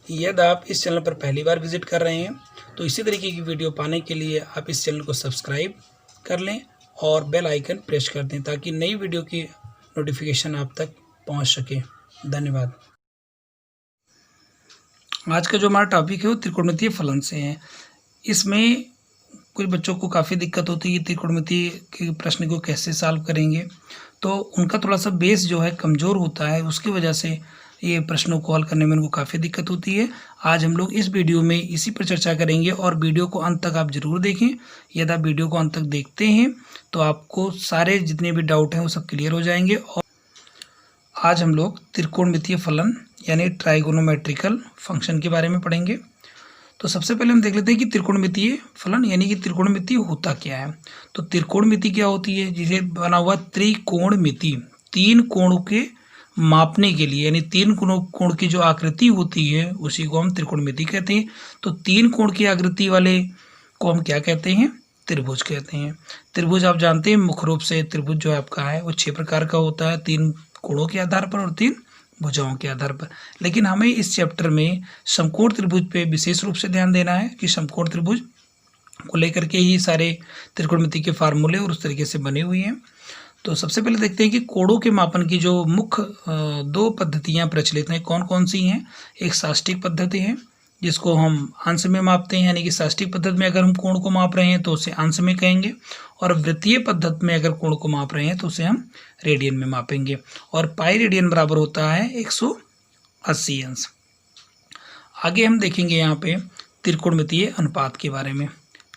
यदि आप इस चैनल पर पहली बार विजिट कर रहे हैं तो इसी तरीके की वीडियो पाने के लिए आप इस चैनल को सब्सक्राइब कर लें और बेल आइकन प्रेस कर दें ताकि नई वीडियो की नोटिफिकेशन आप तक पहुंच सके। धन्यवाद। आज का जो हमारा टॉपिक है वो त्रिकोणमितीय फलन से है। इसमें कुछ बच्चों को काफ़ी दिक्कत होती है त्रिकोणमितीय के प्रश्न को कैसे सॉल्व करेंगे, तो उनका थोड़ा सा बेस जो है कमज़ोर होता है, उसकी वजह से ये प्रश्नों को हल करने में उनको काफ़ी दिक्कत होती है। आज हम लोग इस वीडियो में इसी पर चर्चा करेंगे और वीडियो को अंत तक आप ज़रूर देखें। यदि आप वीडियो को अंत तक देखते हैं तो आपको सारे जितने भी डाउट हैं वो सब क्लियर हो जाएंगे। और आज हम लोग त्रिकोणमितीय फलन यानी ट्राइगोनोमेट्रिकल फंक्शन के बारे में पढ़ेंगे। तो सबसे पहले हम देख लेते हैं कि त्रिकोणमितीय फलन यानी कि त्रिकोणमिति होता क्या है। तो त्रिकोणमिति क्या होती है, जिसे बना हुआ त्रिकोणमिति, तीन कोणों के मापने के लिए, यानी तीन कोण की जो आकृति होती है उसी को हम त्रिकोणमिति कहते हैं। तो तीन कोण की आकृति वाले को हम क्या कहते हैं, त्रिभुज कहते हैं। त्रिभुज आप जानते हैं मुख्य रूप से त्रिभुज जो आपका है वो 6 प्रकार का होता है, 3 कोणों के आधार पर और 3 भुजाओं के आधार पर। लेकिन हमें इस चैप्टर में समकोण त्रिभुज पे विशेष रूप से ध्यान देना है कि समकोण त्रिभुज को लेकर के ही सारे त्रिकोणमिति के फार्मूले और उस तरीके से बने हुए हैं। तो सबसे पहले देखते हैं कि कोणों के मापन की जो मुख्य 2 पद्धतियां प्रचलित हैं कौन कौन सी हैं। एक साष्टिक पद्धति है जिसको हम अंश में मापते हैं, यानी कि साष्टिक पद्धति में अगर हम कोण को माप रहे हैं तो उसे अंश में कहेंगे, और वृत्तीय पद्धति में अगर कोण को माप रहे हैं तो उसे हम रेडियन में मापेंगे। और पाई रेडियन बराबर होता है 180 अंश। आगे हम देखेंगे यहाँ पे त्रिकोणमितीय अनुपात के बारे में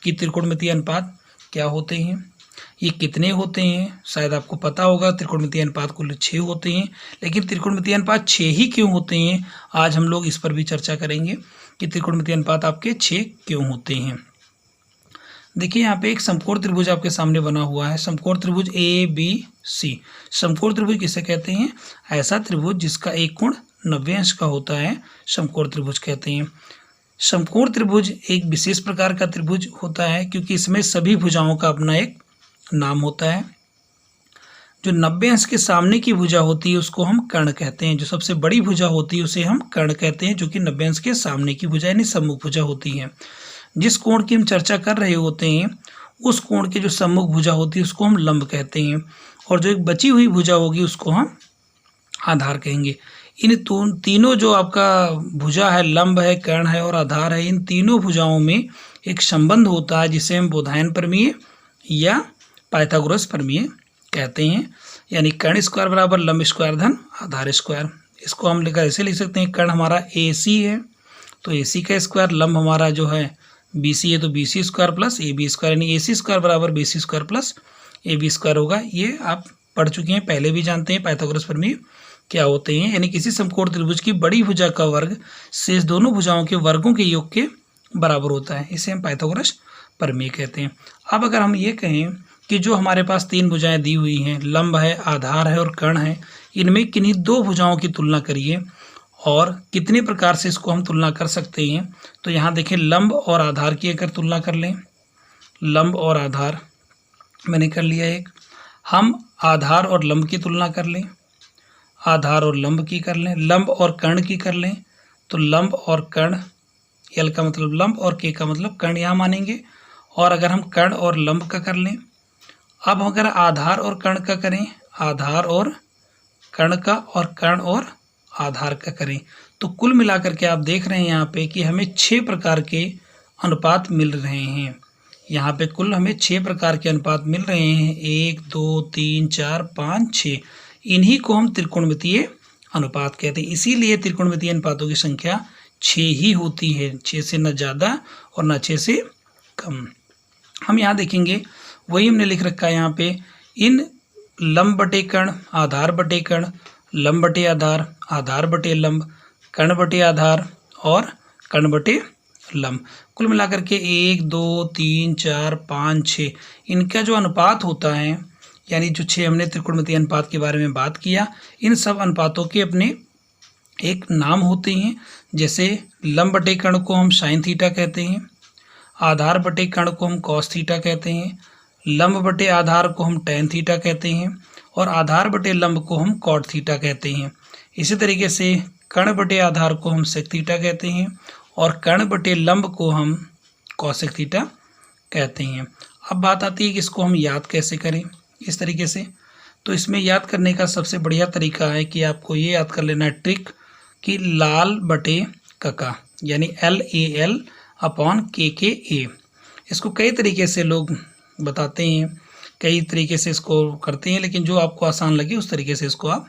कि त्रिकोणमितीय अनुपात क्या होते हैं, ये कितने होते हैं। शायद आपको पता होगा त्रिकोणमितीय अनुपात कुल 6 होते हैं, लेकिन त्रिकोणमितीय अनुपात 6 ही क्यों होते हैं, आज हम लोग इस पर भी चर्चा करेंगे कि त्रिकोणमितीय अनुपात आपके 6 क्यों होते हैं। देखिए यहाँ पे एक समकोण त्रिभुज आपके सामने बना हुआ है, समकोण त्रिभुज ABC। समकोण त्रिभुज किसे कहते हैं, ऐसा त्रिभुज जिसका एक कोण 90 अंश का होता है समकोण त्रिभुज कहते हैं। समकोण त्रिभुज एक विशेष प्रकार का त्रिभुज होता है क्योंकि इसमें सभी भुजाओं का अपना एक नाम होता है। जो 90 अंश के सामने की भुजा होती है उसको हम कर्ण कहते हैं, जो सबसे बड़ी भुजा होती है उसे हम कर्ण कहते हैं, जो कि 90 अंश के सामने की भुजा यानी सम्मुख भुजा होती है। जिस कोण की हम चर्चा कर रहे होते हैं उस कोण की जो सम्मुख भुजा होती है उसको हम लंब कहते हैं, और जो एक बची हुई भुजा होगी उसको हम आधार कहेंगे। इन तीनों जो आपका भुजा है, लंब है, कर्ण है और आधार है, इन तीनों भुजाओं में एक संबंध होता है जिसे हम बोधायन प्रमेय या पाइथागोरस प्रमेय कहते हैं, यानी कर्ण स्क्वायर बराबर लंब स्क्वायर धन आधार स्क्वायर। इसको हम लेकर ऐसे लिख सकते हैं, कर्ण हमारा AC है तो AC का स्क्वायर, लंब हमारा जो है BC है तो BC square plus AB square, यानी AC स्क्वायर बराबर BC square plus AB square होगा। ये आप पढ़ चुके हैं, पहले भी जानते हैं पाइथागोरस प्रमेय क्या होते हैं। यानी किसी समकोण त्रिभुज की बड़ी भुजा का वर्ग शेष दोनों भुजाओं के वर्गों के योग के बराबर होता है, इसे हम पाइथागोरस प्रमेय कहते हैं। अब अगर हम ये कहें कि जो हमारे पास 3 भुजाएं दी हुई हैं, लंब है, आधार है और कर्ण है, इनमें किन्हीं 2 भुजाओं की तुलना करिए और कितने प्रकार से इसको हम तुलना कर सकते हैं। तो यहाँ देखें, लंब और आधार की अगर तुलना कर लें, लंब और आधार मैंने कर लिया एक। हम आधार और लंब की तुलना कर लें, आधार और लंब की कर लें, लंब और कर्ण की कर लें, तो लंब और कर्ण, L का मतलब लंब और K का मतलब कर्ण यहाँ मानेंगे। और अगर हम कर्ण और लंब का कर लें, अब अगर आधार और कर्ण का करें, आधार और कर्ण का, और कर्ण और आधार का करें, तो कुल मिलाकर के आप देख रहे हैं यहाँ पे कि हमें 6 प्रकार के अनुपात मिल रहे हैं। यहाँ पे कुल हमें 6 प्रकार के अनुपात मिल रहे हैं, 1 2 3 4 5 6। इन्हीं को हम त्रिकोणमितीय अनुपात कहते हैं। इसीलिए त्रिकोणमितीय अनुपातों की संख्या 6 ही होती है, 6 से न ज़्यादा और न 6 से कम। हम यहाँ देखेंगे, वही हमने लिख रखा है यहाँ पे, इन लंब बटे कर्ण, आधार बटे कर्ण, लंब बटे आधार, आधार बटे लंब, कर्ण बटे आधार और कर्ण बटे लंब, कुल मिलाकर के 1 2 3 4 5 6 इनका जो अनुपात होता है, यानी जो 6 हमने त्रिकोणमितीय अनुपात के बारे में बात किया, इन सब अनुपातों के अपने एक नाम होते हैं। जैसे लंब बटे कर्ण को हम साइन थीटा कहते हैं, आधार बटे कर्ण को हम कॉस थीटा कहते हैं, लंब बटे आधार को हम टैन थीटा कहते हैं और आधार बटे लंब को हम कॉट थीटा कहते हैं। इसी तरीके से कर्ण बटे आधार को हम सेक थीटा कहते हैं और कर्ण बटे लंब को हम कॉसेक थीटा कहते हैं। अब बात आती है कि इसको हम याद कैसे करें इस तरीके से। तो इसमें याद करने का सबसे बढ़िया तरीका है कि आपको ये याद कर लेना है ट्रिक कि लाल बटे कका यानी LAL अपॉन KKA। इसको कई तरीके से लोग बताते हैं, कई तरीके से इसको करते हैं, लेकिन जो आपको आसान लगे उस तरीके से इसको आप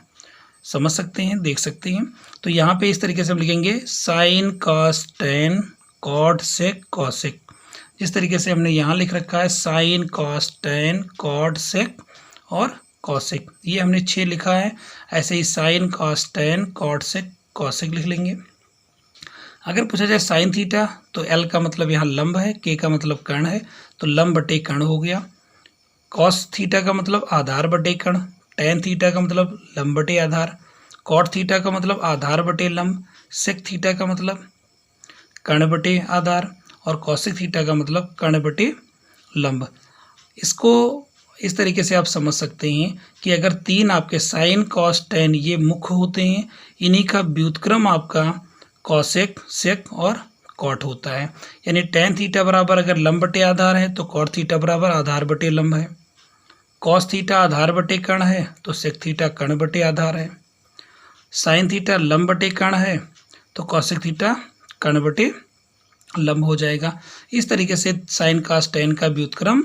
समझ सकते हैं, देख सकते हैं। तो यहाँ पे इस तरीके से हम लिखेंगे sine cos tan cot sec cosec. जिस तरीके से हमने यहाँ लिख रखा है sine cos tan cot sec और कॉसेक, ये हमने 6 लिखा है। ऐसे ही sine cos tan cot sec cosec लिख लेंगे। अगर पूछा जाए साइन थीटा तो L का मतलब यहाँ लंब है, K का मतलब कर्ण है, तो लंब बटे कर्ण हो गया। कॉस थीटा का मतलब आधार बटे कर्ण, टेन थीटा का मतलब लंब बटे आधार, कॉट थीटा का मतलब आधार बटे लंब, सेक थीटा का मतलब कर्ण बटे आधार और कॉसेक थीटा का मतलब कर्ण बटे लंब। इसको इस तरीके से आप समझ सकते हैं कि अगर 3 आपके साइन कॉस टेन ये मुख्य होते हैं, इन्हीं का व्युत्क्रम आपका कॉसेक सेक और कॉट होता है। यानी टेन थीटा बराबर अगर लंब बटे आधार है तो कॉट थीटा बराबर आधार बटे लंब है, कॉस थीटा आधार बटे कर्ण है तो सेक थीटा कर्ण बटे आधार है, साइन थीटा लंब बटे कर्ण है तो कॉसेक थीटा कर्ण बटे लंब हो जाएगा। इस तरीके से साइन कॉस टेन का व्युत्क्रम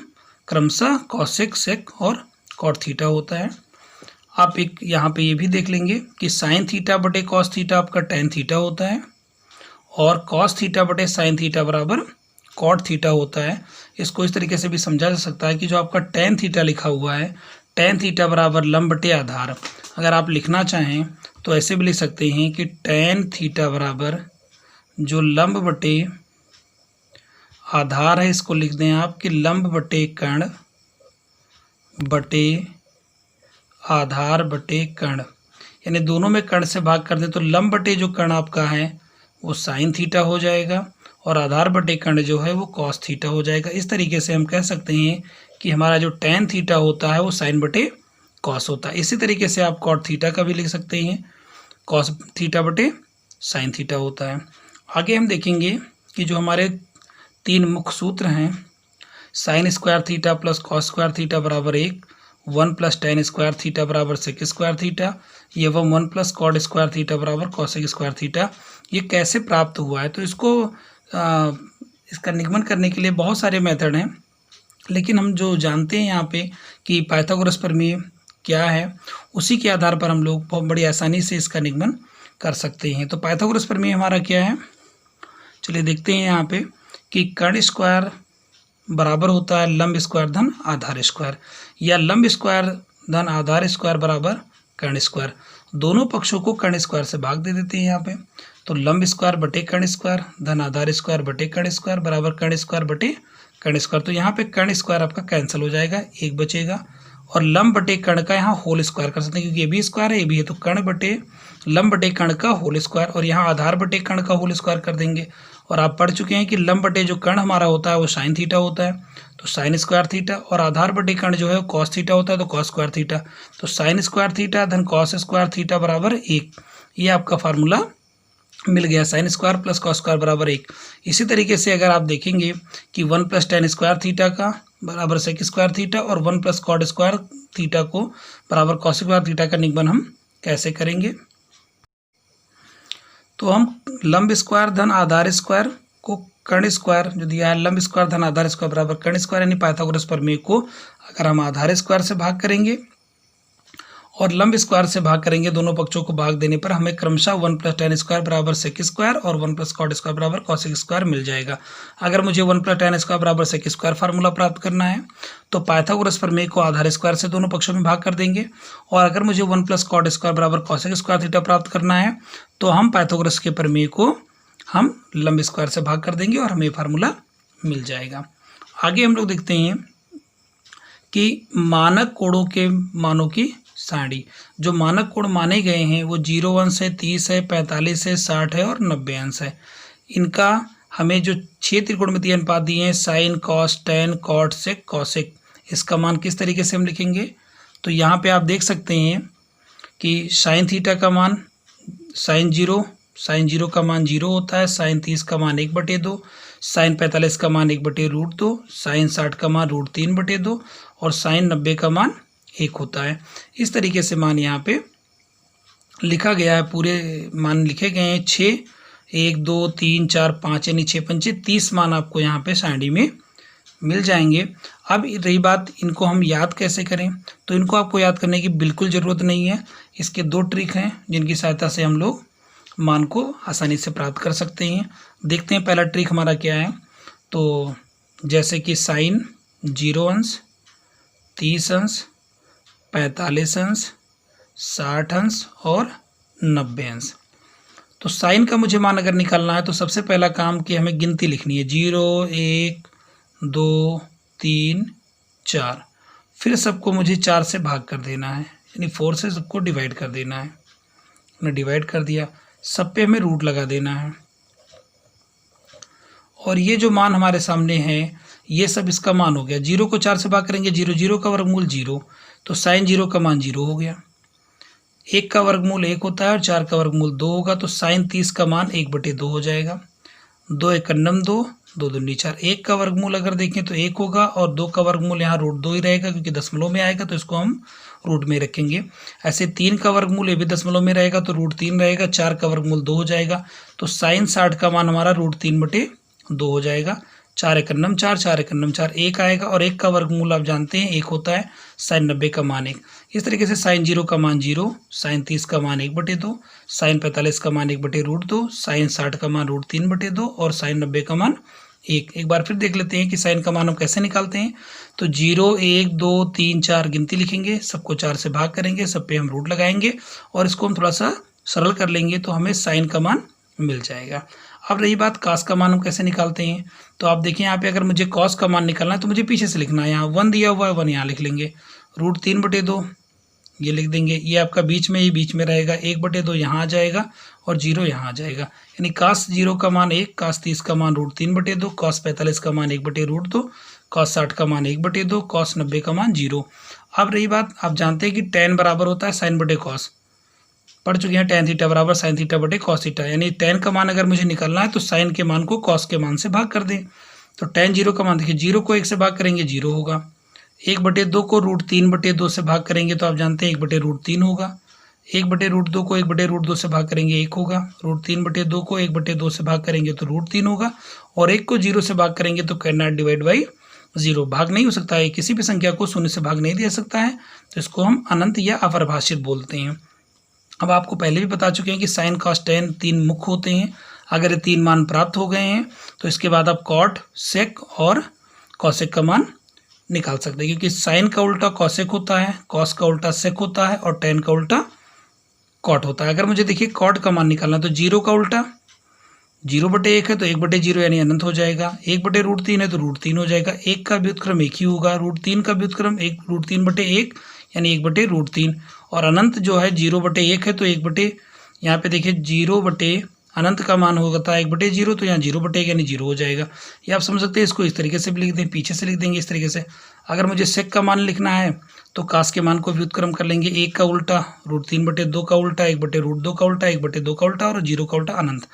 क्रमशः कॉसेक सेक और कॉट थीटा होता है। आप एक यहाँ पे ये भी देख लेंगे कि साइन थीटा बटे कॉस थीटा आपका टेन थीटा होता है और कॉस थीटा बटे साइन थीटा बराबर कॉट थीटा होता है। इसको इस तरीके से भी समझा जा सकता है कि जो आपका टेन थीटा लिखा हुआ है, टेन थीटा बराबर लंब बटे आधार, अगर आप लिखना चाहें तो ऐसे भी लिख सकते हैं कि टेन थीटा बराबर जो लंब बटे आधार है, इसको लिख दें आप कि लंब बटे कर्ण बटे आधार बटे कर्ण, यानी दोनों में कर्ण से भाग कर दें तो लंब बटे जो कर्ण आपका है वो साइन थीटा हो जाएगा और आधार बटे कर्ण जो है वो कॉस थीटा हो जाएगा। इस तरीके से हम कह सकते हैं कि हमारा जो टेन थीटा होता है वो साइन बटे कॉस होता है। इसी तरीके से आप कॉट थीटा का भी लिख सकते हैं, कॉस थीटा बटे साइन थीटा होता है। आगे हम देखेंगे कि जो हमारे 3 मुख्य सूत्र हैं, sine square theta plus cos square theta बराबर 1, 1 प्लस टेन स्क्वायर थीटा बराबर सेक स्क्वायर थीटा, ये 1 प्लस कॉट स्क्वायर थीटा बराबर कॉसेक स्क्वायर थीटा, ये कैसे प्राप्त हुआ है। तो इसको इसका निगमन करने के लिए बहुत सारे मेथड हैं, लेकिन हम जो जानते हैं यहाँ पे कि पाइथागोरस प्रमेय क्या है, उसी के आधार पर हम लोग बहुत बड़ी आसानी से इसका निगमन कर सकते हैं। तो पाइथागोरस प्रमेय हमारा क्या है, चलिए देखते हैं यहाँ पे कि कर्ण स्क्वायर बराबर होता है लंब स्क्वायर धन आधार स्क्वायर, या लंब स्क्वायर धन आधार स्क्वायर बराबर कर्ण स्क्वायर। दोनों पक्षों को कर्ण स्क्वायर से भाग दे देते हैं यहाँ पे, तो लंब स्क्वायर बटे कर्ण स्क्वायर धन आधार स्क्वायर बटे कर्ण स्क्वायर बराबर कर्ण स्क्वायर बटे कर्ण स्क्वायर। तो यहाँ पे कर्ण स्क्वायर आपका कैंसिल हो जाएगा, 1 बचेगा और लंब बटे कर्ण का यहाँ होल स्क्वायर कर सकते हैं क्योंकि ये भी स्क्वायर है ये भी है, तो कर्ण बटे लंब बटे कर्ण का होल स्क्वायर और यहाँ आधार बटे कर्ण का होल स्क्वायर कर देंगे। और आप पढ़ चुके हैं कि लंब बटे जो कर्ण हमारा होता है वो साइन थीटा होता है, तो साइन स्क्वायर थीटा, और आधार बटे कर्ण जो है वो कॉस थीटा होता है, तो कॉस स्क्वायर थीटा। तो साइन स्क्वायर थीटा धन कॉस स्क्वायर थीटा बराबर 1, ये आपका फार्मूला मिल गया, sine square plus cos square बराबर 1। इसी तरीके से अगर आप देखेंगे कि 1 प्लस टेन स्क्वायर थीटा का बराबर सेक स्क्वायर थीटा और 1 प्लस कॉट स्क्वायर थीटा को बराबर कॉस स्क्वायर थीटा का निगमन हम कैसे करेंगे। तो हम लंब स्क्वायर धन आधार स्क्वायर को कर्ण स्क्वायर जो दिया है, लंब स्क्वायर धन आधार स्क्वायर बराबर कर्ण स्क्वायर, यानी पाइथागोरस प्रमेय को अगर हम आधार स्क्वायर से भाग करेंगे और लंब स्क्वायर से भाग करेंगे, दोनों पक्षों को भाग देने पर हमें क्रमशः 1 प्लस टेन स्क्वायर बराबर सेक स्क्वायर और 1 प्लस कॉट स्क्वायर बराबर कॉसेक स्क्वायर मिल जाएगा। अगर मुझे 1 प्लस टेन स्क्वायर बराबर सेक स्क्वायर फार्मूला प्राप्त करना है तो पाइथागोरस प्रमेय को आधार स्क्वायर से दोनों पक्षों में भाग कर देंगे, और अगर मुझे 1 प्लस कॉट स्क्वायर बराबर कॉसेक स्क्वायर थीटा प्राप्त करना है तो हम पाइथागोरस के प्रमेय को हम लंब स्क्वायर से भाग कर देंगे और हमें फार्मूला मिल जाएगा। आगे हम लोग देखते हैं कि मानक कोणों के मानों की सारणी। जो मानक कोण माने गए हैं वो 0 अंश है, 30 है, 45 है, 60 है और 90 अंश है। इनका हमें जो 6 त्रिकोणमितीय अनुपात दिए हैं, sine cos tan cot sec cosec, इसका मान किस तरीके से हम लिखेंगे। तो यहाँ पे आप देख सकते हैं कि साइन थीटा का मान साइन जीरो का मान 0 होता है, साइन 30 का मान 1/2, साइन 45 का मान 1/√2, साइन 60 का मान √3/2 और साइन 90 का मान 1 होता है। इस तरीके से मान यहाँ पे लिखा गया है, पूरे मान लिखे गए हैं 6, 1 2 3 4 5 यानी 6 पंचे 30 मान आपको यहाँ पे सारणी में मिल जाएंगे। अब रही बात इनको हम याद कैसे करें, तो इनको आपको याद करने की बिल्कुल ज़रूरत नहीं है। इसके 2 ट्रिक हैं जिनकी सहायता से हम लोग मान को आसानी से प्राप्त कर सकते हैं। देखते हैं पहला ट्रिक हमारा क्या है। तो जैसे कि साइन 0 अंश, 30 अंश, 45 अंश, 60 अंश और 90 अंश। तो साइन का मुझे मान अगर निकालना है तो सबसे पहला काम कि हमें गिनती लिखनी है 0 1 2 3 4, फिर सबको मुझे 4 से भाग कर देना है, यानी 4 से सबको डिवाइड कर देना है। हमने डिवाइड कर दिया, सब पे हमें रूट लगा देना है और ये जो मान हमारे सामने है ये सब इसका मान हो गया। 0 को 4 से भाग करेंगे 0, 0 का वर्गमूल 0, तो साइन 0 का मान 0 हो गया। 1 का वर्गमूल 1 होता है और 4 का वर्गमूल 2 होगा, तो साइन 30 का मान 1/2 हो जाएगा। 2 1 2, 2 दूनी 4। 1 का वर्गमूल अगर देखें तो 1 होगा और 2 का वर्गमूल यहाँ √2 ही रहेगा क्योंकि दशमलव में आएगा तो इसको हम रूट में रखेंगे। ऐसे 3 का वर्गमूल ये भी दशमलव में रहेगा तो √3 रहेगा। 4 का वर्गमूल 2 हो जाएगा, तो साइन 60 का मान हमारा √3/2 हो जाएगा। 4 1 4, 4 1 4, 1 आएगा और 1 का वर्गमूल आप जानते हैं 1 होता है। साइन 90 का मान 1। इस तरीके से साइन 0 का मान 0, साइन 30 का मान 1/2, साइन 45 का मान 1/√2, साइन 60 का मान √3/2 और साइन 90 का मान 1। एक बार फिर देख लेते हैं कि साइन का मान हम कैसे निकालते हैं। तो 0 1 2 3 4 गिनती लिखेंगे, सबको 4 से भाग करेंगे, सब पे हम रूट लगाएंगे और इसको हम थोड़ा सा सरल कर लेंगे तो हमें साइन का मान मिल जाएगा। अब रही बात कॉस का मान हम कैसे निकालते हैं, तो आप देखिए यहाँ पे अगर मुझे कॉस का मान निकालना है तो मुझे पीछे से लिखना है। यहाँ 1 दिया हुआ है, 1 यहाँ लिख लेंगे, √3/2 ये लिख देंगे। ये आपका बीच में ही बीच में रहेगा, 1/2 यहाँ आ जाएगा और 0 यहाँ आ जाएगा, यानी कॉस 0 का मान 1, कॉस 30 का मान √3/2, कॉस 45 का मान 1/√2, कॉस 60 का मान 1/2, कॉस 90 का मान 0। अब रही बात, आप जानते हैं कि tan बराबर होता है साइन बटे कॉस, पढ़ चुके हैं। tan थीटा बराबर साइन थीटा बटे कॉस थीटा, यानी tan का मान अगर मुझे निकालना है तो साइन के मान को कॉस के मान से भाग कर दें। तो tan 0 का मान देखिए, 0 को 1 से भाग करेंगे 0 होगा, 1/2 को √3/2 से भाग करेंगे तो आप जानते हैं 1/√3 होगा, 1/√2 को 1/√2 से भाग करेंगे 1 होगा, √3/2 को 1/2 से भाग करेंगे तो √3 होगा और 1 को 0 से भाग करेंगे तो कैन नॉट डिवाइड बाई 0, भाग नहीं हो सकता है। किसी भी संख्या को शून्य से भाग नहीं दे सकता है, तो इसको हम अनंत या अपरिभाषित बोलते हैं। अब आपको पहले भी बता चुके हैं कि साइन कॉस टेन 3 मुख्य होते हैं। अगर ये 3 मान प्राप्त हो गए हैं तो इसके बाद आप कॉट, सेक और कॉसेक का मान निकाल सकते हैं, क्योंकि साइन का उल्टा कॉसेक होता है, कॉस का उल्टा सेक होता है और टेन का उल्टा कॉट होता है। अगर मुझे देखिए कॉट का मान निकालना तो 0 का उल्टा 0/1 है तो 1/0 यानी अनंत हो जाएगा, 1/√3 है तो √3 हो जाएगा, 1 का व्युत्क्रम 1 ही होगा, √3 का व्युत्क्रम 1 √3/1 यानी 1/√3 और अनंत जो है 0/1 है तो 1 यहाँ पे देखिए 0 अनंत का मान होता है 1/0 तो यहाँ 0/1 यानी 0 हो जाएगा। ये आप समझ सकते हैं। इसको इस तरीके से भी लिख दें, पीछे से लिख देंगे इस तरीके से। अगर मुझे सेक का मान लिखना है तो कास के मान को व्युत्क्रम कर लेंगे, 1 का उल्टा √3/2 का उल्टा 1/√2 का उल्टा 1/2 का उल्टा और 0 का उल्टा अनंत,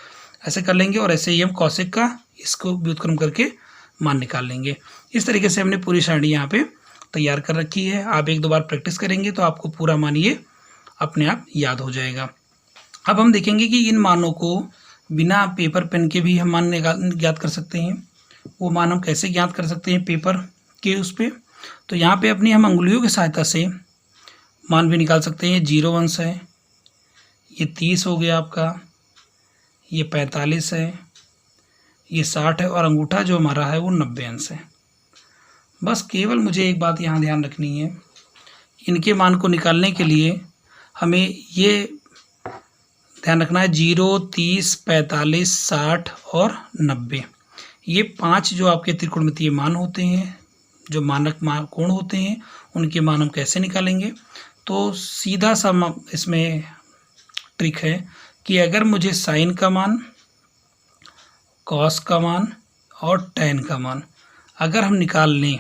ऐसे कर लेंगे और ऐसे ही हम कॉसेक का इसको व्युत्क्रम करके मान निकाल लेंगे। इस तरीके से हमने पूरी सारणी यहाँ पे तैयार कर रखी है। आप 1-2 बार प्रैक्टिस करेंगे तो आपको पूरा मान ये अपने आप याद हो जाएगा। अब हम देखेंगे कि इन मानों को बिना पेपर पेन के भी हम मान ज्ञात कर सकते हैं। वो मान हम कैसे ज्ञात कर सकते हैं पेपर के उस पर, तो यहाँ पे अपनी हम अंगुलियों की सहायता से मान भी निकाल सकते हैं। 0 अंश है, ये 30 हो गया आपका, ये 45 है, ये 60 है और अंगूठा जो हमारा है वो 90 अंश है। बस केवल मुझे एक बात यहाँ ध्यान रखनी है, इनके मान को निकालने के लिए हमें ये ध्यान रखना है 0 30 45 60 और 90, ये 5 जो आपके त्रिकोणमितीय मान होते हैं, जो मानक कोण होते हैं, उनके मान हम कैसे निकालेंगे। तो सीधा सा इसमें ट्रिक है कि अगर मुझे साइन का मान, कॉस का मान और टेन का मान अगर हम निकाल लें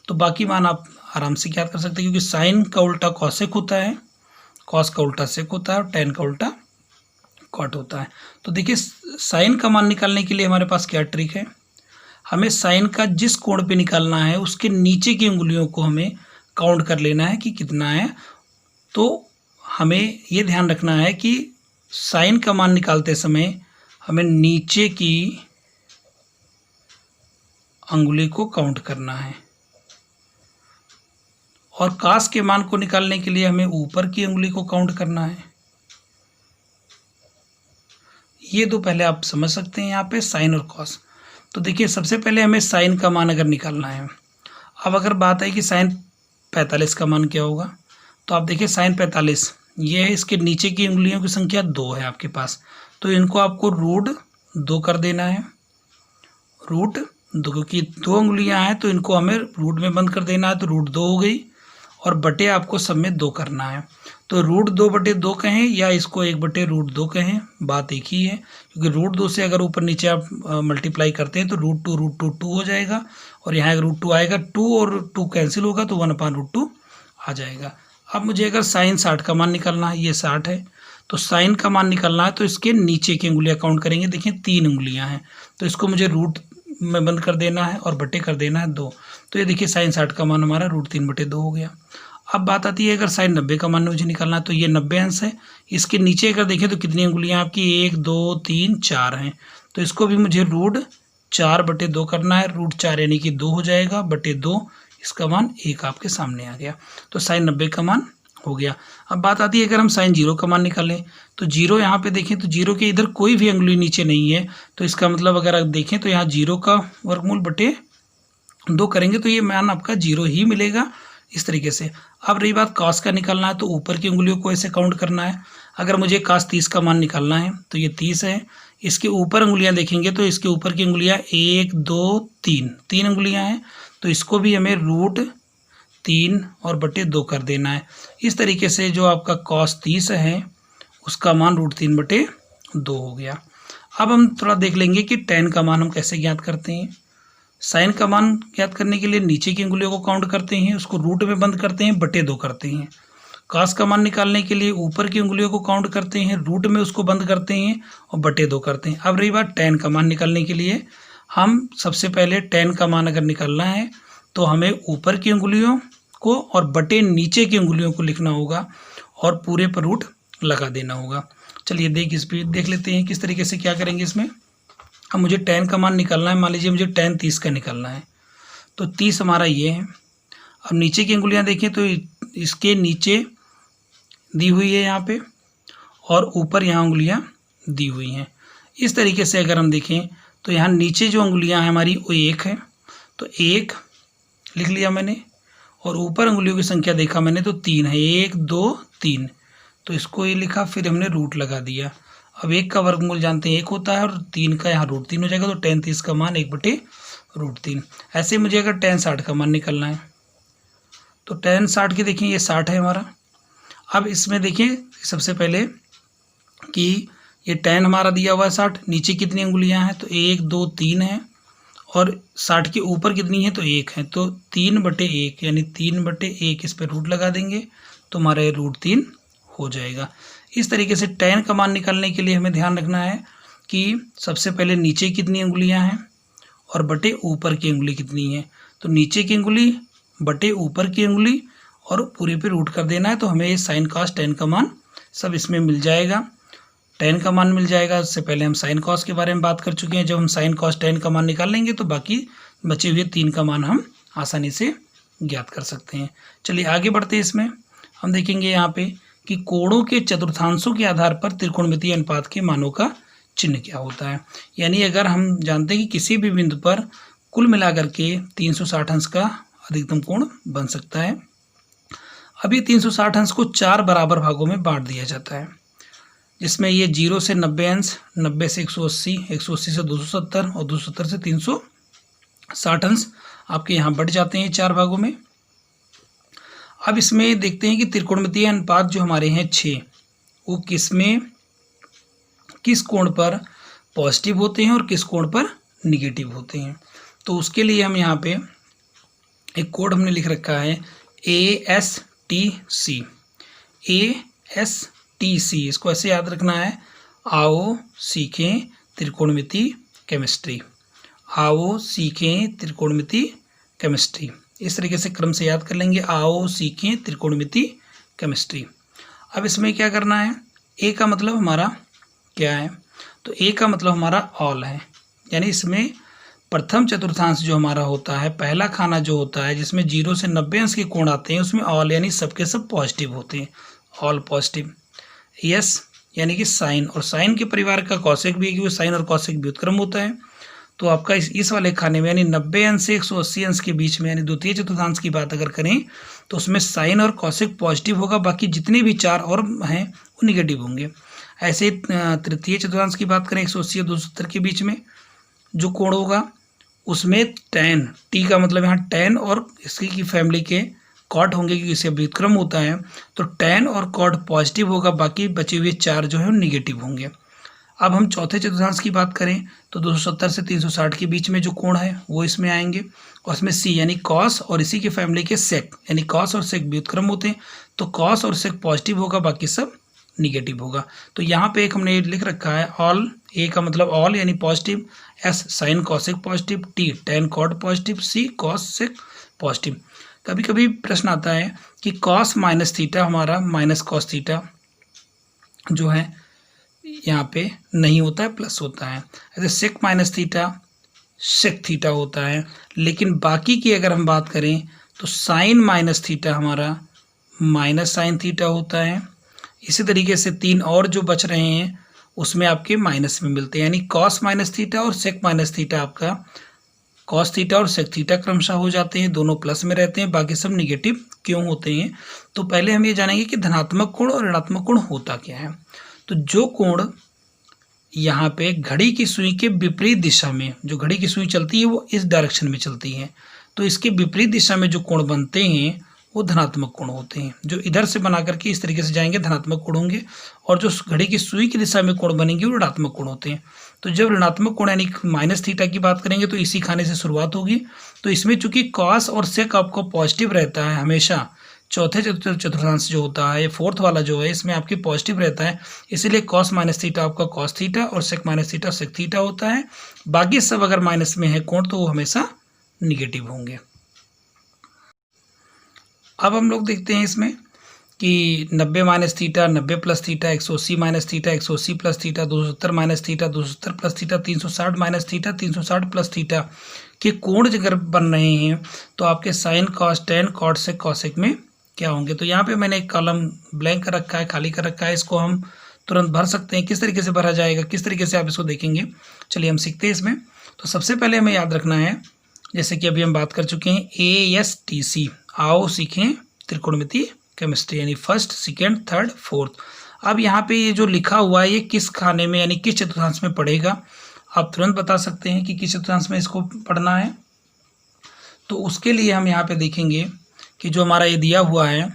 तो बाकी मान आप आराम से ज्ञात कर सकते हैं, क्योंकि साइन का उल्टा कॉसेक होता है, कॉस का उल्टा सेक होता है और टेन का उल्टा कॉट होता है। तो देखिए साइन का मान निकालने के लिए हमारे पास क्या ट्रिक है, हमें साइन का जिस कोण पे निकालना है उसके नीचे की उंगलियों को हमें काउंट कर लेना है कि कितना है। तो हमें ये ध्यान रखना है कि साइन का मान निकालते समय हमें नीचे की अंगुली को काउंट करना है, और कास के मान को निकालने के लिए हमें ऊपर की अंगुली को काउंट करना है। ये दो पहले आप समझ सकते हैं यहाँ पे साइन और कॉस। तो देखिए सबसे पहले हमें साइन का मान अगर निकालना है, अब अगर बात है कि साइन 45 का मान क्या होगा, तो आप देखिए साइन 45 ये है, इसके नीचे की उंगलियों की संख्या 2 है आपके पास, तो इनको आपको √2 कर देना है। √2, क्योंकि 2 उंगलियां हैं तो इनको हमें रूट में बंद कर देना है, तो √2 हो गई, और बटे आपको सब में 2 करना है। तो √2/2 कहें या इसको 1/√2 कहें, बात एक ही है, क्योंकि √2 से अगर ऊपर नीचे आप मल्टीप्लाई करते हैं तो √2 हो जाएगा, और यहाँ √2 आएगा, 2 और 2 कैंसिल होगा तो 1/√2 आ जाएगा। अब मुझे अगर साइन 60 का मान निकालना है, ये 60 है, तो साइन का मान निकालना है तो इसके नीचे की उंगलियां काउंट करेंगे। देखिए 3 उंगलियां हैं, तो इसको मुझे रूट में बंद कर देना है और बटे कर देना है 2। तो ये देखिए साइन 60 का मान हमारा √3/2 हो गया। अब बात आती है अगर साइन 90 का मान मुझे निकालना है, तो ये 90 अंश है, इसके नीचे अगर देखें तो कितनी उंगलियां आपकी 1 2 3 4 हैं, तो इसको भी मुझे √4/2 करना है। √4 यानी कि 2 हो जाएगा, बटे 2, इसका मान 1 आपके सामने आ गया। तो साइन 90 का मान हो गया। अब बात आती है अगर हम साइन 0 का मान निकालें, तो 0 यहाँ पे देखें तो 0 के इधर कोई भी अंगुली नीचे नहीं है, तो इसका मतलब अगर आप देखें तो यहाँ 0 का वर्गमूल बटे 2 करेंगे तो ये मान आपका 0 ही मिलेगा, इस तरीके से। अब रही बात कॉस का निकालना है, तो ऊपर की उंगलियों को ऐसे काउंट करना है। अगर मुझे cos 30 का मान निकालना है तो ये 30 है, इसके ऊपर उंगलियां देखेंगे तो इसके ऊपर की उंगलियां 1 2 3 उंगलियां हैं, तो इसको भी हमें √3 और बटे 2 कर देना है। इस तरीके से जो आपका cos 30 है उसका मान √3/2 हो गया। अब हम थोड़ा देख लेंगे कि tan का मान हम कैसे ज्ञात करते हैं। साइन का मान ज्ञात करने के लिए नीचे की उंगलियों को काउंट करते हैं, उसको रूट में बंद करते हैं, बटे 2 करते हैं। कास का मान निकालने के लिए ऊपर की उंगलियों को काउंट करते हैं, रूट में उसको बंद करते हैं और बटे 2 करते हैं। अब रही बात tan का मान निकालने के लिए, हम सबसे पहले tan का मान अगर निकालना है तो हमें ऊपर की उंगलियों को और बटे नीचे की उंगलियों को लिखना होगा और पूरे पर रूट लगा देना होगा। चलिए देख लेते हैं किस तरीके से क्या करेंगे इसमें। अब मुझे tan का मान निकालना है, मान लीजिए मुझे tan 30 का निकालना है, तो 30 हमारा ये है। अब नीचे की उंगलियां देखें तो इसके नीचे दी हुई है यहाँ पे, और ऊपर यहाँ उंगलियां दी हुई हैं। इस तरीके से अगर हम देखें तो यहाँ नीचे जो उंगलियां हैं हमारी वो 1 है, तो 1 लिख लिया मैंने, और ऊपर उंगलियों की संख्या देखा मैंने तो 3 है, 1 2 3, तो इसको ये लिखा, फिर हमने रूट लगा दिया। अब 1 का वर्गमूल जानते हैं 1 होता है, और 3 का यहाँ √3 हो जाएगा, तो tan 30 का मान 1/√3। ऐसे मुझे अगर tan 60 का मान निकालना है, तो tan 60 की देखिए ये 60 है हमारा। अब इसमें देखिए सबसे पहले कि ये tan हमारा दिया हुआ है 60, नीचे कितनी उंगलियां हैं, तो 1 2 3 है, और 60 के ऊपर कितनी है, तो 1 है, तो 3/1 यानी 3/1, इस पर रूट लगा देंगे तो हमारा ये √3 हो जाएगा। इस तरीके से tan का मान निकालने के लिए हमें ध्यान रखना है कि सबसे पहले नीचे कितनी उंगलियां हैं और बटे ऊपर की उंगली कितनी है, तो नीचे की उंगली बटे ऊपर की उंगली और पूरे पे रूट कर देना है, तो हमें साइन कॉस tan का मान सब इसमें मिल जाएगा। tan का मान मिल जाएगा, उससे पहले हम साइन कॉस के बारे में बात कर चुके हैं। जब हम साइन कॉस tan का मान निकाल लेंगे तो बाकी बचे हुए 3 का मान हम आसानी से ज्ञात कर सकते हैं। चलिए आगे बढ़ते हैं। इसमें हम देखेंगे यहाँ पे कि कोणों के चतुर्थांशों के आधार पर त्रिकोणमितीय अनुपात के मानों का चिन्ह क्या होता है। यानी अगर हम जानते हैं कि किसी भी बिंदु पर कुल मिलाकर के 360 अंश का अधिकतम कोण बन सकता है। अब ये 360 अंश को 4 बराबर भागों में बांट दिया जाता है, जिसमें ये 0 से 90 अंश, 90 से 180, 180 से 270 और 270 से 360 अंश आपके यहाँ बढ़ जाते हैं 4 भागों में। अब इसमें देखते हैं कि त्रिकोणमितीय अनुपात जो हमारे हैं 6, वो किस कोण पर पॉजिटिव होते हैं और किस कोण पर निगेटिव होते हैं। तो उसके लिए हम यहाँ पे एक कोड हमने लिख रखा है ASTC। ASTC इसको ऐसे याद रखना है, आओ सीखें त्रिकोणमिति केमिस्ट्री। आओ सीखें त्रिकोणमिति केमिस्ट्री। इस तरीके से क्रम से याद कर लेंगे, आओ सीखें त्रिकोणमिति केमिस्ट्री। अब इसमें क्या करना है, ए का मतलब हमारा क्या है, तो ए का मतलब हमारा ऑल है, यानी इसमें प्रथम चतुर्थांश जो हमारा होता है, पहला खाना जो होता है जिसमें 0 से 90 अंश के कोण आते हैं, उसमें ऑल यानी सबके सब पॉजिटिव होते हैं, ऑल पॉजिटिव। यस यानी कि साइन, और साइन के परिवार का कौशिक भी है क्योंकि साइन और कौशिक व्युत्क्रम होता है। तो आपका इस वाले खाने में यानी 90 अंश से 180 अंश के बीच में यानी द्वितीय चतुर्थांश की बात अगर करें तो उसमें साइन और कौशिक पॉजिटिव होगा, बाकी जितने भी चार और हैं वो निगेटिव होंगे। ऐसे तृतीय चतुर्थांश की बात करें 180 और 270 के बीच में जो कोण होगा उसमें टेन, टी का मतलब यहाँ टेन और इसकी की फैमिली के कॉट होंगे क्योंकि इसे व्युत्क्रम होता है, तो टेन और कॉट पॉजिटिव होगा, बाकी बचे हुए चार जो है वो निगेटिव होंगे। अब हम चौथे चतुर्थांश की बात करें तो 270 से 360 के बीच में जो कोण है वो इसमें आएंगे, और इसमें सी यानी कॉस और इसी के फैमिली के सेक यानी कॉस और सेक व्युत्क्रम होते हैं, तो कॉस और सेक पॉजिटिव होगा, बाकी सब निगेटिव होगा। तो यहाँ पे एक हमने लिख रखा है ऑल, ए का मतलब ऑल यानी positive, S sine cosec positive, T tan cot positive, C cos sec positive. कभी कभी प्रश्न आता है कि कॉस माइनस थीटा हमारा माइनस कॉस थीटा जो है यहाँ पे नहीं होता है, प्लस होता है। ऐसे sec minus theta sec theta होता है, लेकिन बाकी की अगर हम बात करें तो साइन माइनस थीटा हमारा माइनस साइन थीटा होता है। इसी तरीके से तीन और जो बच रहे हैं उसमें आपके माइनस में मिलते हैं, यानी कॉस माइनस थीटा और सेक माइनस थीटा आपका कॉस थीटा और सेक थीटा क्रमशः हो जाते हैं, दोनों प्लस में रहते हैं, बाकी सब निगेटिव क्यों होते हैं। तो पहले हम ये जानेंगे कि धनात्मक कोण और ऋणात्मक कोण होता क्या है। तो जो कोण यहाँ पे घड़ी की सुई के विपरीत दिशा में, जो घड़ी की सुई चलती है वो इस डायरेक्शन में चलती है, तो इसके विपरीत दिशा में जो कोण बनते हैं वो धनात्मक कोण होते हैं। जो इधर से बना करके इस तरीके से जाएंगे धनात्मक कोण होंगे, और जो घड़ी की सुई की दिशा में कोण बनेंगे वो ऋणात्मक कोण होते हैं। तो जब ऋणात्मक कोण यानी माइनस थीटा की बात करेंगे तो इसी खाने से शुरुआत होगी। तो इसमें चूंकि कॉस और सेक आपको पॉजिटिव रहता है हमेशा, चौथे चतुर्थांश जो होता है फोर्थ वाला जो है इसमें आपकी पॉजिटिव रहता है, इसीलिए कॉस माइनस थीटा आपका कॉस थीटा और sec minus theta sec theta होता है। बाकी सब अगर माइनस में है कोण तो वो हमेशा निगेटिव होंगे। अब हम लोग देखते हैं इसमें कि 90 minus theta 90 plus theta 180 minus theta 180 plus theta 270 minus theta 270 plus theta 360 minus theta 360 plus theta के कोण अगर बन रहे हैं तो आपके sine cos tan cot sec cosec में क्या होंगे। तो यहाँ पे मैंने एक कॉलम ब्लैंक कर रखा है, खाली कर रखा है, इसको हम तुरंत भर सकते हैं। किस तरीके से भरा जाएगा, किस तरीके से आप इसको देखेंगे, चलिए हम सीखते हैं इसमें। तो सबसे पहले हमें याद रखना है, जैसे कि अभी हम बात कर चुके हैं ASTC, आओ सीखें त्रिकोणमिति केमिस्ट्री, यानी फर्स्ट सेकेंड थर्ड फोर्थ। अब यहाँ पे ये जो लिखा हुआ है ये किस खाने में यानी किस चतुर्थांश में पड़ेगा, आप तुरंत बता सकते हैं कि किस चतुर्थांश में इसको पढ़ना है। तो उसके लिए हम यहाँ पे देखेंगे कि जो हमारा ये दिया हुआ है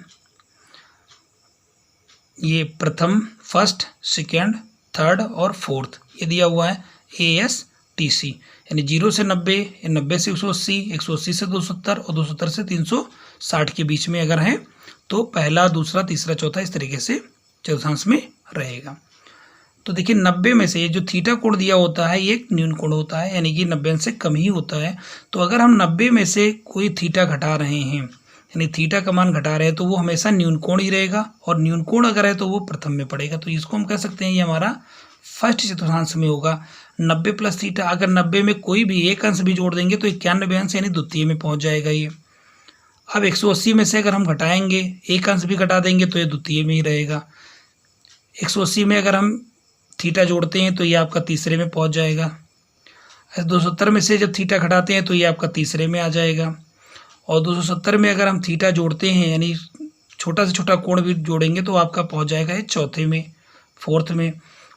ये प्रथम फर्स्ट सेकेंड थर्ड और फोर्थ ये दिया हुआ है ASTC, यानी 0 से 90, 90 से 180, 180 से 270 और 270 से 360 के बीच में अगर है तो पहला दूसरा तीसरा चौथा इस तरीके से चतुर्थांश में रहेगा। तो देखिए 90 में से जो थीटा कोण दिया होता है ये एक न्यून कोण होता है, यानी कि 90 से कम ही होता है। तो अगर हम 90 में से कोई थीटा घटा रहे हैं यानी थीटा का मान घटा रहे हैं तो वो हमेशा न्यून कोण ही रहेगा, और न्यून कोण अगर है तो वो प्रथम में पड़ेगा। तो इसको हम कह सकते हैं ये हमारा फर्स्ट चतुर्थांश में होगा। 90 प्लस थीटा, अगर 90 में कोई भी एक अंश भी जोड़ देंगे तो 91 अंश यानी द्वितीय में पहुंच जाएगा ये। अब 180 में से अगर हम घटाएंगे एक अंश भी घटा देंगे तो ये द्वितीय में ही रहेगा। 180 में अगर हम थीटा जोड़ते हैं तो ये आपका तीसरे में पहुंच जाएगा। 270 में से जब थीटा घटाते हैं तो ये आपका तीसरे में आ जाएगा, और 270 में अगर हम थीटा जोड़ते हैं यानी छोटा से छोटा कोण भी जोड़ेंगे तो आपका पहुंच जाएगा ये चौथे में फोर्थ में,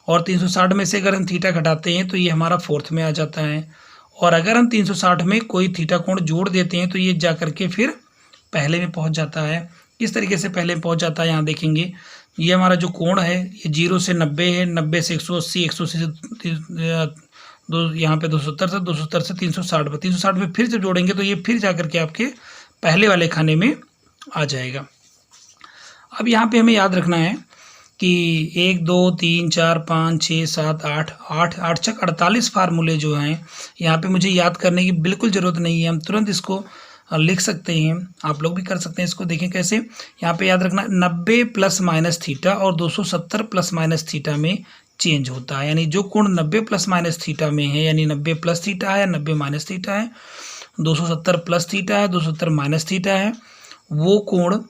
और 360 में से अगर हम थीटा घटाते हैं तो ये हमारा फोर्थ में आ जाता है, और अगर हम 360 में कोई थीटा कोण जोड़ देते हैं तो ये जा करके फिर पहले में पहुंच जाता है। किस तरीके से पहले में पहुंच जाता है यहाँ देखेंगे, ये हमारा जो कोण है ये 0 से 90 है, 90 से 180, 180 से यहाँ पे 270 से 270 से 360 360 में फिर जब जोड़ेंगे तो ये फिर जा करके आपके पहले वाले खाने में आ जाएगा। अब यहाँ पे हमें याद रखना है कि 1 2 3 4 5 6 7 8 8 8 छक 48 फार्मूले जो हैं यहाँ पे मुझे याद करने की बिल्कुल ज़रूरत नहीं है। हम तुरंत इसको लिख सकते हैं। आप लोग भी कर सकते हैं इसको। देखें कैसे, यहाँ पे याद रखना 90 प्लस माइनस थीटा और 270 प्लस माइनस थीटा में चेंज होता है। यानी जो कोण 90 प्लस माइनस थीटा में है, यानी 90 प्लस थीटा है, 90 माइनस थीटा है, 270 प्लस थीटा है, 270 माइनस थीटा है, वो कोण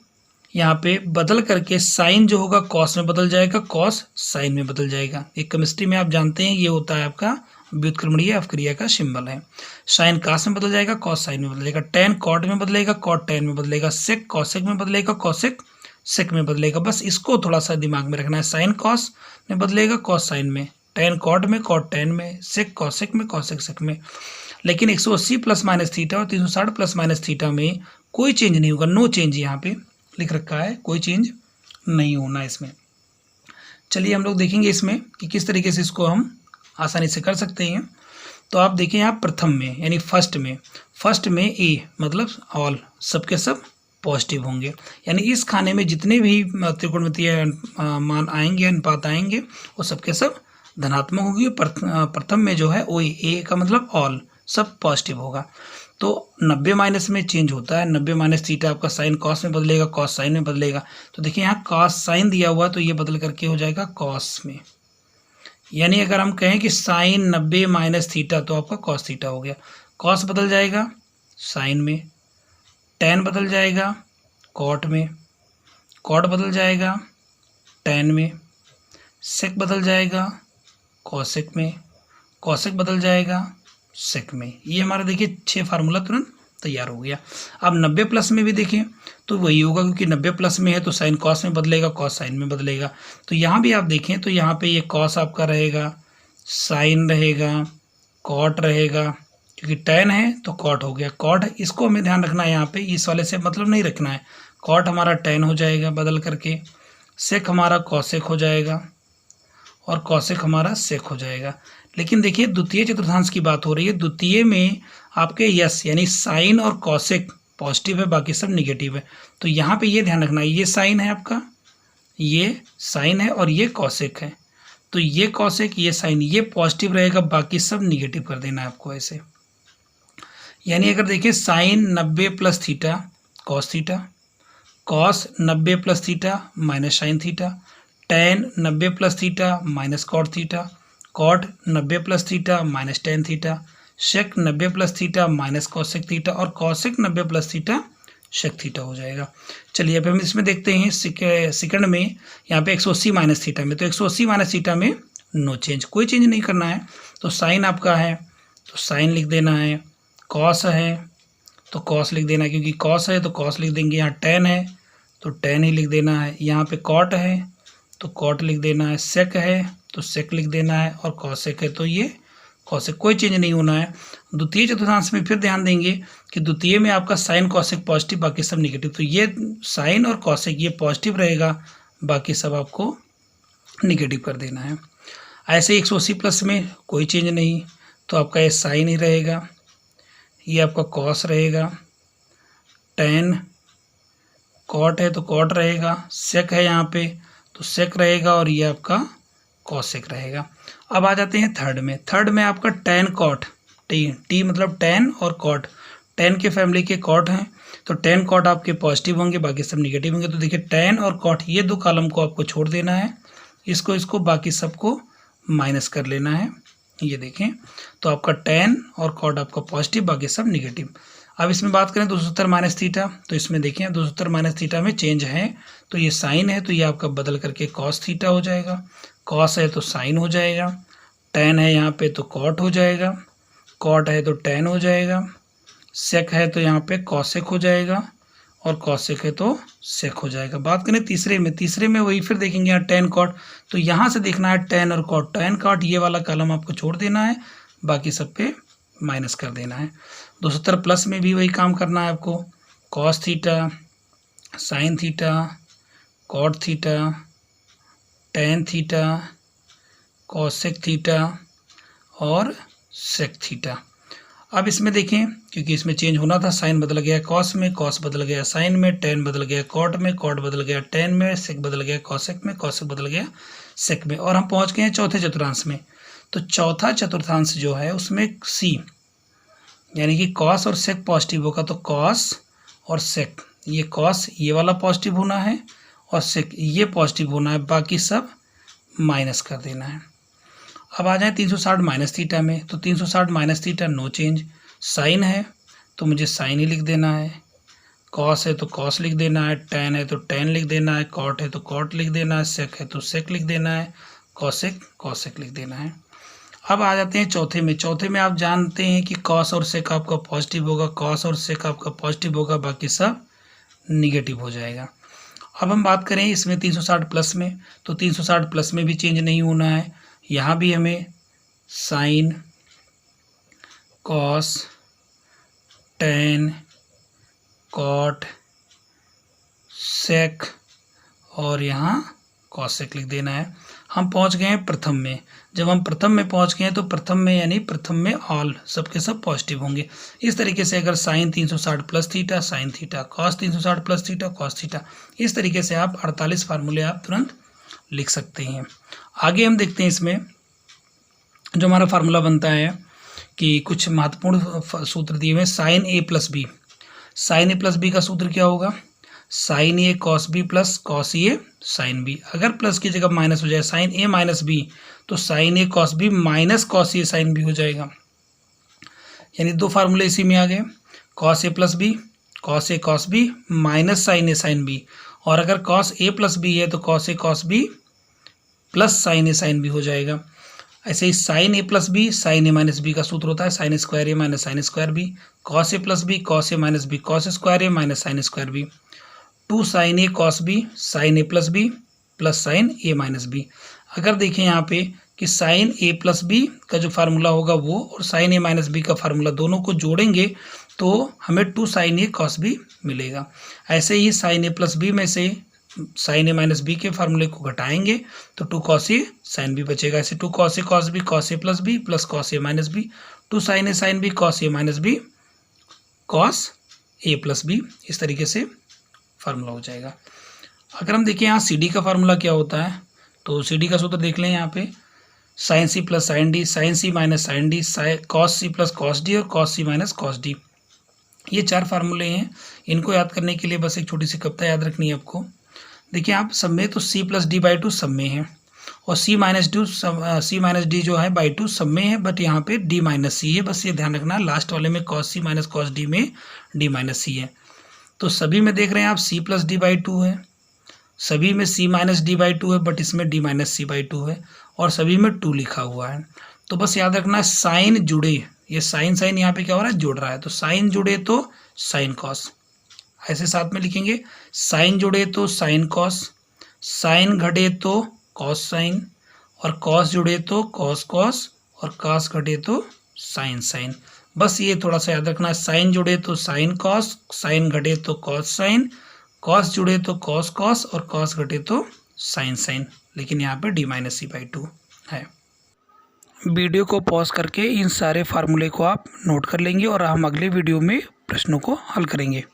यहाँ पे बदल करके साइन जो होगा कॉस में बदल जाएगा, कॉस साइन में बदल जाएगा। एक केमिस्ट्री में आप जानते हैं ये होता है आपका व्युत्क्रमणीय अपक्रिया का सिंबल है। साइन कास में बदल जाएगा, कॉस साइन में बदलेगा, टेन कॉट में बदलेगा, कॉट टेन में बदलेगा, सेक कॉसेक में बदलेगा, कॉसेक सेक में बदलेगा। बस इसको थोड़ा सा दिमाग में रखना है। साइन कॉस में बदलेगा, कॉस साइन में, टेन कॉट में, कॉट टेन में, सेक कॉसेक में, कॉसेक सेक में। लेकिन 180 प्लस माइनस थीटा और 360 प्लस माइनस थीटा में कोई चेंज नहीं होगा। नो चेंज यहाँ पे लिख रखा है, कोई चेंज नहीं होना इसमें। चलिए हम लोग देखेंगे इसमें कि किस तरीके से इसको हम आसानी से कर सकते हैं। तो आप देखें यहाँ प्रथम में यानी फर्स्ट में ए मतलब ऑल, सबके सब पॉजिटिव होंगे। यानी इस खाने में जितने भी त्रिकोणमितीय मान आएंगे, अनुपात आएंगे, वो सबके सब धनात्मक होंगे। प्रथम में जो है वो ए का मतलब ऑल, सब पॉजिटिव होगा। तो 90 माइनस में चेंज होता है। 90 माइनस थीटा आपका साइन कॉस में बदलेगा, कॉस साइन में बदलेगा। तो देखिए यहाँ कॉस साइन दिया हुआ, तो ये बदल करके हो जाएगा कॉस में। यानी अगर हम कहें कि साइन 90 माइनस थीटा तो आपका कॉस थीटा हो गया। कॉस बदल जाएगा साइन में, टेन बदल जाएगा कॉट में, कॉट बदल जाएगा टेन में, सेक बदल जाएगा कॉसेक में, कॉसेक बदल जाएगा सेक में। ये हमारा देखिए 6 फार्मूला तुरंत तैयार हो गया। अब 90 प्लस में भी देखें तो वही होगा, क्योंकि 90 प्लस में है तो साइन कॉस में बदलेगा, कॉस साइन में बदलेगा। तो यहाँ भी आप देखें तो यहाँ पे ये कॉस आपका रहेगा, साइन रहेगा, कॉट रहेगा, क्योंकि टेन है तो कॉट हो गया। कॉट इसको हमें ध्यान रखना है, यहाँ पे इस वाले से मतलब नहीं रखना है। कॉट हमारा टेन हो जाएगा बदल करके, सेक हमारा कॉसेक हो जाएगा और कॉसेक हमारा सेक हो जाएगा। लेकिन देखिए द्वितीय चतुर्थांश की बात हो रही है। द्वितीय में आपके यस यानी साइन और कॉसेक पॉजिटिव है, बाकी सब निगेटिव है। तो यहाँ पे ये ध्यान रखना है, ये साइन है आपका, ये साइन है और ये कॉसेक है। तो ये कॉसेक, ये साइन, ये पॉजिटिव रहेगा, बाकी सब निगेटिव कर देना है आपको ऐसे। यानी अगर देखिए sine 90 plus theta cos theta, cos 90 plus theta minus sine theta, tan 90 plus theta minus cot theta, cot 90 plus theta minus tan theta, sec 90 plus theta minus cosec theta और cosec 90 plus theta sec theta हो जाएगा। चलिए अब हम इसमें देखते हैं second में यहाँ पे 180 माइनस थीटा में। तो 180 माइनस थीटा में नो चेंज, कोई चेंज नहीं करना है। तो साइन आपका है तो साइन लिख देना है, कॉस है तो कॉस लिख देना है, क्योंकि कॉस है तो कॉस लिख देंगे। यहाँ टेन है तो टेन ही लिख देना है। यहाँ पे कॉट है तो कॉट लिख देना है, सेक है तो सेक लिख देना है और कॉसेक है तो ये कॉसेक, कोई चेंज नहीं होना है। द्वितीय चतुर्थांश में फिर ध्यान देंगे कि द्वितीय में आपका साइन कॉसेक पॉजिटिव, बाकी सब निगेटिव। तो ये साइन और कॉसेक ये पॉजिटिव रहेगा, बाकी सब आपको निगेटिव कर देना है। ऐसे 180 प्लस में कोई चेंज नहीं, तो आपका ये साइन ही रहेगा, ये आपका कॉस रहेगा, टेन कॉट है तो कॉट रहेगा, सेक है यहाँ पे तो सेक रहेगा और ये आपका कॉसेक रहेगा। अब आ जाते हैं थर्ड में। थर्ड में आपका टेन कॉट, टी मतलब टेन और कॉट, टेन के फैमिली के कॉट हैं तो टेन कॉट आपके पॉजिटिव होंगे, बाकी सब निगेटिव होंगे। तो देखिए टेन और कॉट ये दो कॉलम को आपको छोड़ देना है, इसको बाकी सबको माइनस कर लेना है। ये देखें तो आपका टेन और कॉट आपका पॉजिटिव, बाकी सब निगेटिव। अब इसमें बात करें 270 माइनस थीटा, तो इसमें देखें 270 माइनस थीटा में चेंज है, तो ये साइन है तो ये आपका बदल करके कॉस थीटा हो जाएगा, कॉस है तो साइन हो जाएगा, टेन है यहाँ पे तो कॉट हो जाएगा, कॉट है तो टेन हो जाएगा, सेक है तो यहाँ पे कॉसेक हो जाएगा और कॉसेक है तो सेक हो जाएगा। बात करें तीसरे में वही फिर देखेंगे यहाँ टेन कॉट, तो यहाँ से देखना है टेन और कॉट, टेन कॉट ये वाला कॉलम आपको छोड़ देना है, बाकी सब पे माइनस कर देना है। 270 प्लस में भी वही काम करना है आपको, cos theta, sine theta, cot theta, tan theta, cosec theta और सेक थीटा। अब इसमें देखें, क्योंकि इसमें चेंज होना था, साइन बदल गया कॉस में, कॉस बदल गया साइन में, टेन बदल गया कॉट में, कॉट बदल गया टेन में, सेक बदल गया कॉसेक में, कॉसेक बदल गया सेक में, और हम पहुंच गए हैं चौथे चतुर्थांश में। तो चौथा चतुर्थांश जो है उसमें सी, यानी कि कॉस और सेक पॉजिटिव होगा, तो कॉस और सेक, ये कॉस ये वाला पॉजिटिव होना है और सेक ये पॉजिटिव होना है, बाकी सब माइनस कर देना है। अब आ जाए 360 माइनस थीटा में। तो 360 minus theta no change, sine है तो मुझे साइन ही लिख देना है, कॉस है तो कॉस लिख देना है, टेन है तो टेन लिख देना है, कॉट है तो कॉट लिख देना है, सेक है तो सेक लिख देना है, कॉसेक कॉसेक लिख देना है। अब आ जाते हैं चौथे में। चौथे में आप जानते हैं कि कॉस और सेक आपका पॉजिटिव होगा, कॉस और सेक आपका पॉजिटिव होगा, बाकी सब निगेटिव हो जाएगा। अब हम बात करें इसमें 360 प्लस में। तो 360 प्लस में भी चेंज नहीं होना है, यहाँ भी हमें sign, cos, tan, cot, sec और यहाँ कॉसेक लिख देना है। हम पहुँच गए हैं प्रथम में। जब हम प्रथम में पहुँच गए हैं तो प्रथम में यानी प्रथम में ऑल सबके सब पॉजिटिव होंगे। इस तरीके से अगर sine 360 plus theta sine theta, cos 360 plus theta cos theta, इस तरीके से आप 48 फार्मूले आप तुरंत लिख सकते हैं। आगे हम देखते हैं इसमें जो हमारा फार्मूला बनता है कि कुछ महत्वपूर्ण सूत्र दिए हुए हैं। Sign A plus B, sine A plus B का सूत्र क्या होगा? Sign A cos B plus cos A sine B. अगर प्लस की जगह माइनस हो जाए, साइन ए माइनस बी, तो sign A cos B minus cos A sine B हो जाएगा। यानी दो फार्मूले इसी में आ गए, cos A plus B, cos A cos B minus sign A sine B. और अगर कॉस ए प्लस बी है तो cos A cos B plus sine A sine B हो जाएगा। ऐसे ही sine A plus B sine A minus B का सूत्र होता है sine square A minus sine square B, cos A plus B cos A minus B cos square A minus sine square B, 2 sine A cos B sine A plus B plus sine A minus B. अगर देखें यहाँ पे कि sign A plus B का जो formula होगा वो और साइन ए माइनस बी का फार्मूला दोनों को जोड़ेंगे तो हमें 2 साइन ए कॉस बी मिलेगा। ऐसे ही साइन ए प्लस बी में से साइन ए माइनस बी के फार्मूले को घटाएंगे तो 2 कॉस ए साइन बी बचेगा। ऐसे 2 cos A cos B cos A plus B plus cos A minus B, 2 sine A sine B cos A minus B cos A plus B, इस तरीके से फार्मूला हो जाएगा। अगर हम देखें यहाँ सी डी का फार्मूला क्या होता है, तो सी डी का सूत्र देख लें यहाँ पे, sine C plus sine D, sine C minus sine D, cos C plus cos D और cos C minus cos D. ये 4 फार्मूले हैं। इनको याद करने के लिए बस एक छोटी सी कविता याद रखनी है आपको। देखिए आप सब में तो सी प्लस डी बाई 2 सब में है और सी माइनस डी जो है बाई 2 सब में है, बट यहाँ पे डी माइनस सी है। बस ये ध्यान रखना, लास्ट वाले में cos C minus cos D में डी माइनस सी है। तो सभी में देख रहे हैं आप सी प्लस डी बाई 2 है, सभी में सी माइनस डी बाई 2 है, बट इसमें डी माइनस सी बाई 2 है और सभी में 2 लिखा हुआ है। तो बस याद रखना साइन जुड़े, ये साइन साइन यहाँ पे क्या हो रहा है, जुड़ रहा है, तो साइन जुड़े तो साइन कॉस, ऐसे साथ में लिखेंगे। साइन जुड़े तो साइन कॉस, साइन घटे तो कॉस साइन, और कॉस जुड़े तो कॉस कॉस, और कॉस घटे तो साइन साइन। बस ये थोड़ा सा याद रखना, साइन जुड़े तो साइन कॉस, साइन घटे तो कॉस साइन, कॉस जुड़े तो कॉस कॉस और कॉस घटे तो साइन साइन, लेकिन यहाँ पे डी माइनस सी बाई 2 है। वीडियो को पॉज करके इन सारे फार्मूले को आप नोट कर लेंगे और हम अगले वीडियो में प्रश्नों को हल करेंगे।